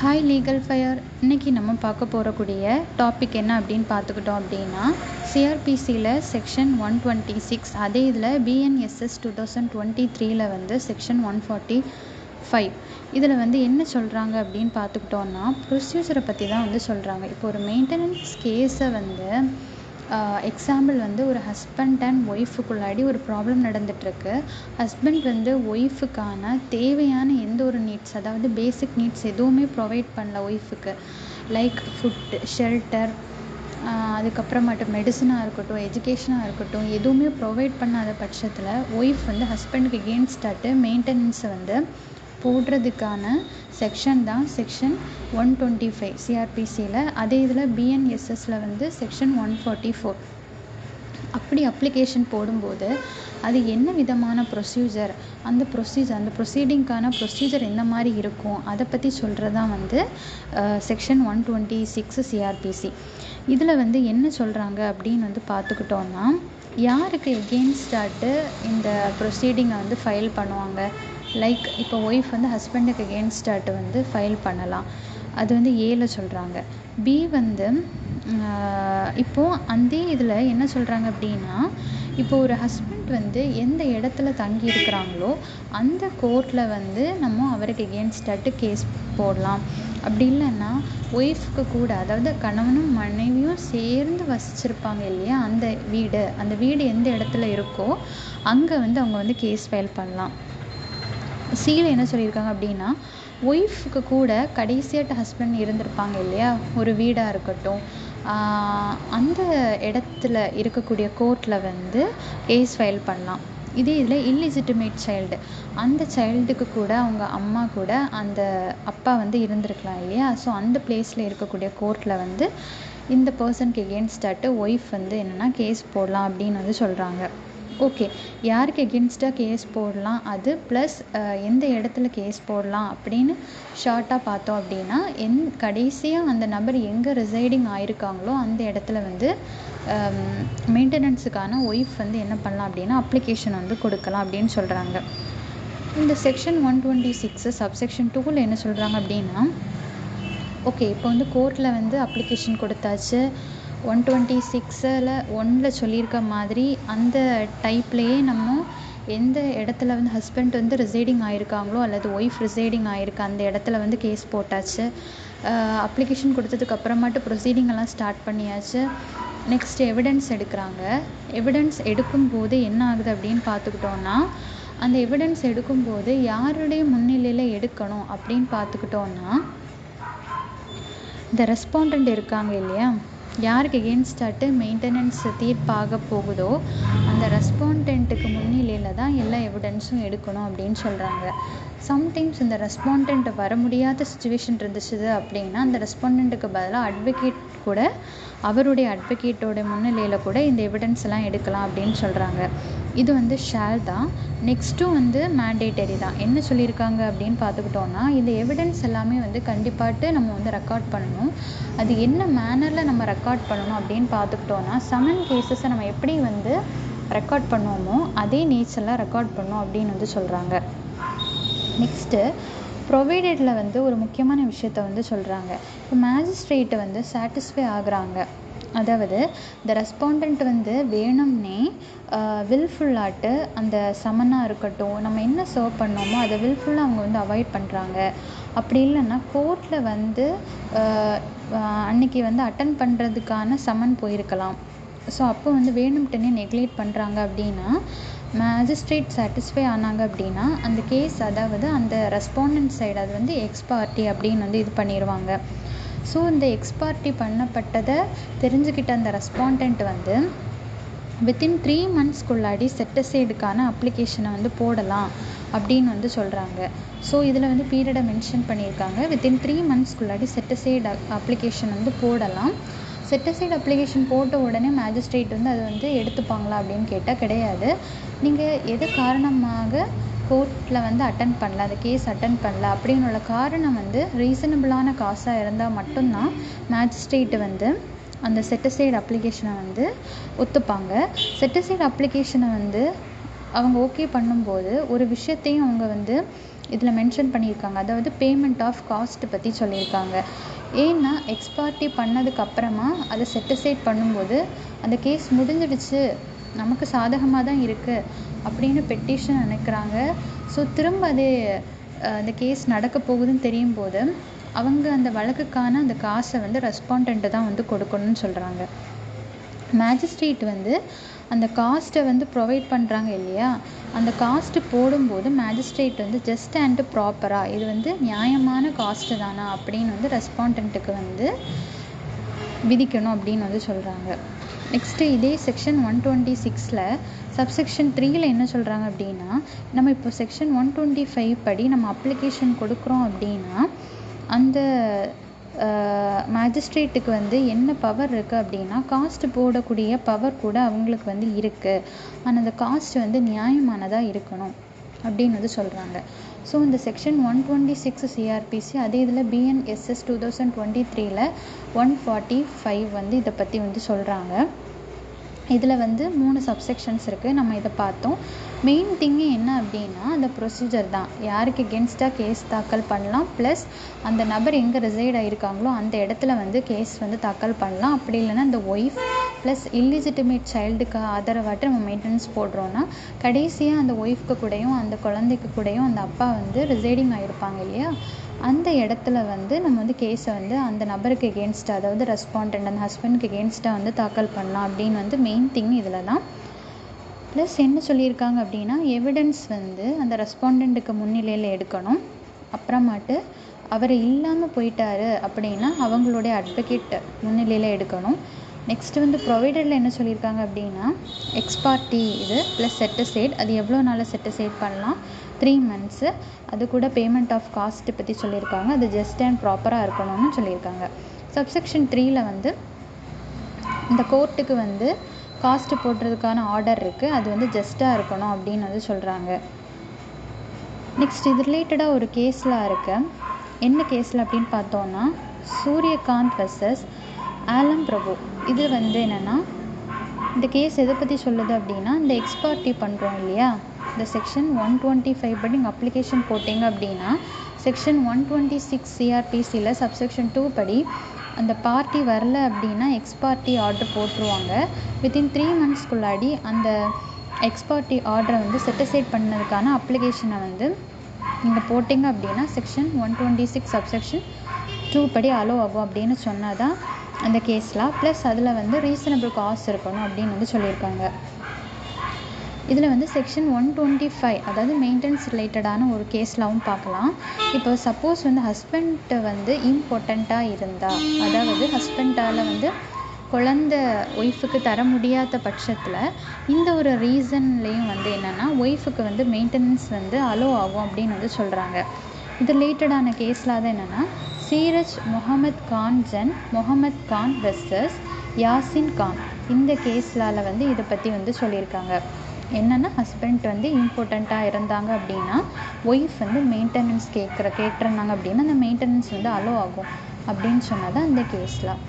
Hi legal fire. இன்றைக்கி நம்ம பார்க்க போகக்கூடிய டாபிக் என்ன அப்படின்னு பார்த்துக்கிட்டோம் அப்படின்னா, சிஆர்பிசியில் செக்ஷன் 126, அதே இதில் பிஎன்எஸ்எஸ் 2023 வந்து செக்ஷன் 145 இதில் என்ன சொல்கிறாங்க அப்படின்னு பார்த்துக்கிட்டோன்னா, ப்ரொசீஜரை பற்றி தான் சொல்கிறாங்க. இப்போ ஒரு மெயின்டெனன்ஸ் கேஸை எக்ஸாம்பிள் ஒரு ஹஸ்பண்ட் அண்ட் ஒய்ஃபுக்குள்ளாடி ஒரு ப்ராப்ளம் நடந்துகிட்ருக்கு. ஹஸ்பண்ட் ஒய்ஃபுக்கான தேவையான எந்த ஒரு நீட்ஸ், அதாவது பேசிக் நீட்ஸ் எதுவுமே ப்ரொவைட் பண்ணல ஒய்ஃபுக்கு. லைக் ஃபுட், ஷெல்டர், அதுக்கப்புறமாட்டு மெடிசனாக இருக்கட்டும், எஜுகேஷனாக இருக்கட்டும், எதுவுமே ப்ரொவைட் பண்ணாத பட்சத்தில் ஒய்ஃப் ஹஸ்பண்டுக்கு எகெயின்ஸ்டாட்டு மெயின்டெனன்ஸை போடுறதுக்கான செக்ஷன் தான் செக்ஷன் 125 சிஆர்பிசியில். அதே இதில் பிஎன்எஸ்எஸில் செக்ஷன் 144. அப்படி அப்ளிகேஷன் போடும்போது அது என்ன விதமான ப்ரொசீஜர், அந்த ப்ரொசீடிங்க்கான ப்ரொசீஜர் எந்த மாதிரி இருக்கும், அதை பற்றி சொல்கிறது தான் செக்ஷன் 126 சிஆர்பிசி. இதில் என்ன சொல்கிறாங்க அப்படின்னு பார்த்துக்கிட்டோன்னா, யாருக்கு எகெயின்ஸ்டாட்டு இந்த ப்ரொசீடிங்கை ஃபைல் பண்ணுவாங்க. லைக் இப்போ ஒய்ஃப் ஹஸ்பண்டுக்கு எகெயின்ஸ்டாட்டு ஃபைல் பண்ணலாம். அது ஏல சொல்கிறாங்க. பி இப்போது அந்த இதில் என்ன சொல்கிறாங்க அப்படின்னா, இப்போ ஒரு ஹஸ்பண்ட் எந்த இடத்துல தங்கி இருக்கிறாங்களோ அந்த கோர்ட்டில் நம்ம அவருக்கு எகெயின்ஸ்டாட்டு கேஸ் போடலாம். அப்படி இல்லைன்னா ஒய்ஃப்க்கு கூட, அதாவது கணவனும் மனைவியும் சேர்ந்து வசிச்சிருப்பாங்க இல்லையா, அந்த வீடு எந்த இடத்துல இருக்கோ அங்கே அவங்க கேஸ் ஃபைல் பண்ணலாம். சியில் என்ன சொல்லியிருக்காங்க அப்படின்னா, ஒய்ஃபுக்கு கூட கடைசியாட்ட ஹஸ்பண்ட் இருந்திருப்பாங்க இல்லையா, ஒரு வீடாக இருக்கட்டும், அந்த இடத்துல இருக்கக்கூடிய கோர்ட்டில் கேஸ் ஃபைல் பண்ணலாம். இதே இதில் இல்லிஜிட்டிமேட் சைல்டு, அந்த சைல்டுக்கு கூட அவங்க அம்மா கூட அந்த அப்பா இருந்திருக்கலாம் இல்லையா. ஸோ அந்த பிளேஸில் இருக்கக்கூடிய கோர்ட்டில் இந்த பர்சனுக்கு எகெயின்ஸ்டாட்டு ஒய்ஃப் என்னென்னா கேஸ் போடலாம் அப்படின்னு சொல்கிறாங்க. ஓகே, யாருக்கு எகெயின்ஸ்டாக கேஸ் போடலாம், அது ப்ளஸ் எந்த இடத்துல கேஸ் போடலாம் அப்படின்னு ஷார்ட்டாக பார்த்தோம் அப்படின்னா, கடைசியாக அந்த நபர் எங்கே ரிசைடிங் ஆகிருக்காங்களோ அந்த இடத்துல மெயின்டெனன்ஸுக்கான ஒய்ஃப் என்ன பண்ணலாம் அப்படின்னா அப்ளிகேஷன் கொடுக்கலாம் அப்படின்னு சொல்கிறாங்க. இந்த செக்ஷன் 126 சப்செக்ஷன் 2ல் என்ன சொல்கிறாங்க அப்படின்னா, ஓகே இப்போ கோர்ட்டில் அப்ளிகேஷன் கொடுத்தாச்சு. 126ல் 1ல் சொல்லியிருக்க மாதிரி அந்த டைப்லேயே நம்ம எந்த இடத்துல ஹஸ்பண்ட் ரிசைடிங் ஆகிருக்காங்களோ அல்லது ஒய்ஃப் ரிசைடிங் ஆகிருக்கு அந்த இடத்துல கேஸ் போட்டாச்சு. அப்ளிகேஷன் கொடுத்ததுக்கு அப்புறமாட்டு ப்ரொசீடிங்கெல்லாம் ஸ்டார்ட் பண்ணியாச்சு. நெக்ஸ்ட் எவிடன்ஸ் எடுக்கிறாங்க. எவிடன்ஸ் எடுக்கும்போது என்ன ஆகுது அப்படின்னு பார்த்துக்கிட்டோன்னா, அந்த எவிடன்ஸ் எடுக்கும்போது யாருடைய முன்னிலையில் எடுக்கணும் அப்படின்னு பார்த்துக்கிட்டோன்னா, இந்த ரெஸ்பாண்டண்ட் இருக்காங்க இல்லையா, யாருக்கு எகெயின்ஸ்டாட்டு மெயின்டெனன்ஸ் தீர்ப்பாக போகுதோ அந்த ரெஸ்பாண்டண்ட்டுக்கு முன்னிலையில் தான் எல்லா எவிடன்ஸும் எடுக்கணும் அப்படின்னு சொல்கிறாங்க. சம்டைம்ஸ் இந்த ரெஸ்பாண்டண்ட் வர முடியாத சுச்சுவேஷன் இருந்துச்சு அப்படின்னா அந்த ரெஸ்பாண்டண்ட்டுக்கு பதிலாக அட்வொகேட் கூட, அவருடைய அட்வொகேட்டோட முன்னிலையில் கூட இந்த எவிடன்ஸ் எல்லாம் எடுக்கலாம் அப்படின்னு சொல்கிறாங்க. இது ஷேல் தான். நெக்ஸ்ட்டும் மேண்டேட்டரி தான். என்ன சொல்லியிருக்காங்க அப்படின்னு பார்த்துக்கிட்டோன்னா, இந்த எவிடன்ஸ் எல்லாமே கண்டிப்பாட்டு நம்ம ரெக்கார்ட் பண்ணணும். அது என்ன மேனரில் நம்ம ரெக்கார்ட் பண்ணணும் அப்படின்னு பார்த்துக்கிட்டோன்னா, சமன் கேஸஸை நம்ம எப்படி ரெக்கார்ட் பண்ணுவோமோ அதே நேச்சரில் ரெக்கார்ட் பண்ணணும் அப்படின்னு சொல்கிறாங்க. நெக்ஸ்ட்டு ப்ரொவைடடில் ஒரு முக்கியமான விஷயத்த சொல்கிறாங்க. இப்போ மேஜிஸ்ட்ரேட்டு சாட்டிஸ்ஃபை ஆகுறாங்க, அதாவது இந்த ரெஸ்பாண்டண்ட் வேணும்னே வில்ஃபுல்லாட்டு அந்த சமனாக இருக்கட்டும், நம்ம என்ன சர்வ் பண்ணோமோ அதை வில்ஃபுல்லாக அவங்க அவாய்ட் பண்ணுறாங்க. அப்படி இல்லைன்னா கோர்ட்டில் அன்றைக்கி அட்டன் பண்ணுறதுக்கான சமன் போயிருக்கலாம். ஸோ அப்போ வேணும்ட்டுனே நெக்லெக்ட் பண்ணுறாங்க அப்படின்னா, மேஜிஸ்ட்ரேட் சாட்டிஸ்ஃபை ஆனாங்க அப்படின்னா அந்த கேஸ், அதாவது அந்த ரெஸ்பாண்டன்ட் சைடு அது எக்ஸ் பார்ட்டி அப்படின்னு இது பண்ணிடுவாங்க. ஸோ இந்த எக்ஸ் பார்ட்டி பண்ணப்பட்டதை தெரிஞ்சுக்கிட்ட அந்த ரெஸ்பாண்டண்ட் வித்தின் 3 monthsக்குள்ளாடி செட்டசைடுக்கான அப்ளிகேஷனை போடலாம் அப்படின்னு சொல்கிறாங்க. ஸோ இதில் பீரியடை மென்ஷன் பண்ணியிருக்காங்க. வித்தின் 3 monthsக்குள்ளாடி செட்டசைடு அப்ளிகேஷன் போடலாம். செட்டசைடு அப்ளிகேஷன் போட்ட உடனே மேஜிஸ்ட்ரேட் அது எடுத்துப்பாங்களா அப்படின்னு கேட்டால் கிடையாது. நீங்கள் எது காரணமாக கோர்ட்டில் அட்டன் பண்ணல, அந்த கேஸ் அட்டன் பண்ணல அப்படின்னு காரணம் ரீசனபிளான காசாக இருந்தால் மட்டும்தான் மேஜிஸ்ட்ரேட்டு அந்த செட்டசைடு அப்ளிகேஷனை ஒத்துப்பாங்க. செட்டசைடு அப்ளிகேஷனை அவங்க ஓகே பண்ணும்போது ஒரு விஷயத்தையும் அவங்க இதில் மென்ஷன் பண்ணியிருக்காங்க. அதாவது பேமெண்ட் ஆஃப் காஸ்ட் பற்றி சொல்லியிருக்காங்க. ஏன்னா எக்ஸ்பார்ட்டி பண்ணதுக்கப்புறமா அதை செட்டிசைட் பண்ணும்போது அந்த கேஸ் முடிஞ்சிடுச்சு, நமக்கு சாதகமாக தான் இருக்குது அப்படின்னு பெட்டிஷன் நினைக்கிறாங்க. ஸோ திரும்ப அந்த கேஸ் நடக்க போகுதுன்னு தெரியும் போது அவங்க அந்த வழக்குக்கான அந்த காசை வந்து ரெஸ்பாண்டண்ட்டு தான் வந்து கொடுக்கணும்னு சொல்கிறாங்க. மேஜிஸ்ட்ரேட் வந்து அந்த காஸ்ட்டை வந்து ப்ரொவைட் பண்ணுறாங்க இல்லையா, அந்த காஸ்ட்டு போடும்போது மேஜிஸ்ட்ரேட் வந்து ஜஸ்ட் அண்ட் ப்ராப்பராக இது வந்து நியாயமான காஸ்ட்டு தானா அப்படின்னு வந்து ரெஸ்பாண்டண்ட்டுக்கு வந்து விதிக்கணும் அப்படின்னு வந்து சொல்கிறாங்க. நெக்ஸ்ட்டு இதே செக்ஷன் 126 சப்செக்ஷன் 3 என்ன சொல்கிறாங்க அப்படின்னா, நம்ம இப்போ செக்ஷன் 125 படி நம்ம அப்ளிகேஷன் கொடுக்குறோம் அப்படின்னா அந்த மேஜிஸ்ட்ரேட்டுக்கு வந்து என்ன பவர் இருக்குது அப்படின்னா காஸ்ட் போடக்கூடிய பவர் கூட அவங்களுக்கு வந்து இருக்குது. ஆனால் அந்த காஸ்ட் வந்து நியாயமானதாக இருக்கணும் அப்படின்னு வந்து சொல்கிறாங்க. ஸோ இந்த செக்ஷன் 126 சிஆர்பிசி அதே இதில் பிஎன்எஸ்எஸ் 2023 145 வந்து இதை பற்றி வந்து சொல்கிறாங்க. இதில் வந்து 3 சப்செக்ஷன்ஸ் இருக்குது. நம்ம இதை பார்த்தோம். மெயின் திங்கு என்ன அப்படின்னா அந்த ப்ரொசீஜர் தான். யாருக்கு எகென்ஸ்டாக கேஸ் தாக்கல் பண்ணலாம், ப்ளஸ் அந்த நபர் எங்கே ரிசைட் ஆகிருக்காங்களோ அந்த இடத்துல வந்து கேஸ் வந்து தாக்கல் பண்ணலாம். அப்படி இல்லைன்னா அந்த ஒய்ஃப் ப்ளஸ் இல்லிஜிட்டிமேட் சைல்டுக்கு ஆதரவாட்டு நம்ம மெயின்டெனன்ஸ் போடுறோன்னா கடைசியாக அந்த ஒய்ஃப்க்கு கூடயும் அந்த குழந்தைக்கு கூடயும் அந்த அப்பா வந்து ரிசைடிங் ஆகிருப்பாங்க இல்லையா, அந்த இடத்துல வந்து நம்ம வந்து கேஸை வந்து அந்த நபருக்கு எகென்ஸ்டாக, அதாவது ரெஸ்பாண்டண்ட் அந்த ஹஸ்பண்டுக்கு எகென்ஸ்டாக வந்து தாக்கல் பண்ணலாம் அப்படின்னு வந்து மெயின் திங் இதில் தான். ப்ளஸ் என்ன சொல்லியிருக்காங்க அப்படின்னா எவிடன்ஸ் வந்து அந்த ரெஸ்பாண்டண்ட்டுக்கு முன்னிலையில் எடுக்கணும். அப்புறமாட்டு அவர் இல்லாமல் போயிட்டாரு அப்படின்னா அவங்களுடைய அட்வொகேட் முன்னிலையில் எடுக்கணும். நெக்ஸ்ட்டு வந்து ப்ரொவைடரில் என்ன சொல்லியிருக்காங்க அப்படின்னா எக்ஸ்பார்ட்டி இது ப்ளஸ் செட்டிசைட், அது எவ்வளோ நாளில் செட்டிசைட் பண்ணலாம், 3 months. அது கூட பேமெண்ட் ஆஃப் காஸ்ட்டு பற்றி சொல்லியிருக்காங்க. அது ஜஸ்ட் அண்ட் ப்ராப்பராக இருக்கணும்னு சொல்லியிருக்காங்க. சப்செக்ஷன் 3 வந்து இந்த கோர்ட்டுக்கு வந்து காஸ்ட்டு போடுறதுக்கான ஆர்டர் இருக்குது, அது வந்து ஜஸ்ட்டாக இருக்கணும் அப்படின்னு வந்து சொல்கிறாங்க. நெக்ஸ்ட் இது ரிலேட்டடாக ஒரு கேஸில் இருக்க என்ன கேஸில் அப்படின்னு பார்த்தோன்னா சூரியகாந்த் வெர்சஸ் ஆலம் பிரபு. இது வந்து என்னென்னா இந்த கேஸ் எதை பற்றி சொல்லுது அப்படின்னா இந்த எக்ஸ்பார்ட்டி பண்ணுறோம் இல்லையா, இந்த செக்ஷன் 125 படி நீங்கள் அப்ளிகேஷன் போட்டிங்க அப்படின்னா செக்ஷன் 126 சிஆர்பிசியில் சப்செக்ஷன் 2 படி அந்த பார்ட்டி வரல அப்படின்னா எக்ஸ்பார்ட்டி ஆர்டர் போட்டுருவாங்க. வித்தின் 3 monthsக்குள்ளாடி அந்த எக்ஸ்பார்ட்டி ஆர்டரை வந்து செட்டிசைட் பண்ணதுக்கான அப்ளிகேஷனை வந்து நீங்கள் போட்டிங்க அப்படின்னா செக்ஷன் 126 சப்செக்ஷன் 2 படி அலோ ஆகும் அப்படின்னு சொன்னால் தான் அந்த கேஸ்லாம். ப்ளஸ் அதில் வந்து ரீசனபிள் காஸ்ட் இருக்கணும் அப்படின்னு வந்து சொல்லியிருக்காங்க. இதில் வந்து செக்ஷன் 125 அதாவது மெயின்டெனன்ஸ் ரிலேட்டடான ஒரு கேஸ்லாவும் பார்க்கலாம். இப்போ சப்போஸ் வந்து ஹஸ்பண்ட் வந்து இம்பார்ட்டண்ட்டாக இருந்தால், அதாவது ஹஸ்பண்டால் வந்து குழந்தை ஒய்ஃபுக்கு தர முடியாத பட்சத்தில் இந்த ஒரு ரீசன்லேயும் வந்து என்னென்னா ஒய்ஃபுக்கு வந்து மெயின்டெனன்ஸ் வந்து அலோ ஆகும் அப்படின்னு வந்து சொல்கிறாங்க. இது ரிலேட்டடான கேஸில் தான் என்னென்னா சீரஜ் முகமது கான் ஜன் முகமது கான் வெர்சஸ் யாசின் கான். இந்த கேஸ்லால் வந்து இதை பற்றி வந்து சொல்லியிருக்காங்க. என்னென்னா ஹஸ்பண்ட் வந்து இம்பார்ட்டண்ட்டாக இருந்தாங்க அப்படின்னா ஒய்ஃப் வந்து மெயின்டெனன்ஸ் கேட்டுருந்தாங்க அப்படின்னா அந்த மெயின்டெனன்ஸ் வந்து அலோ ஆகும் அப்படின்னு சொன்னது அந்த கேஸ்லாம்.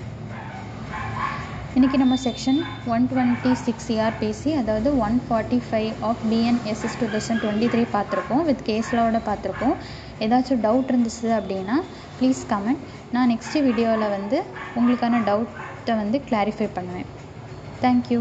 இன்றைக்கி நம்ம செக்ஷன் 126 சிஆர்பிசி அதாவது 145 ஆஃப் பிஎன்எஸ்எஸ் 2023 பார்த்துருக்கோம். வித் கேஸ்லாவோட பார்த்துருக்கோம். ஏதாச்சும் டவுட் இருந்துச்சு அப்படின்னா ப்ளீஸ் கமெண்ட். நான் நெக்ஸ்ட் வீடியோவில் வந்து உங்களுக்கான டவுட்டை வந்து கிளாரிஃபை பண்ணுவேன். தேங்க்யூ.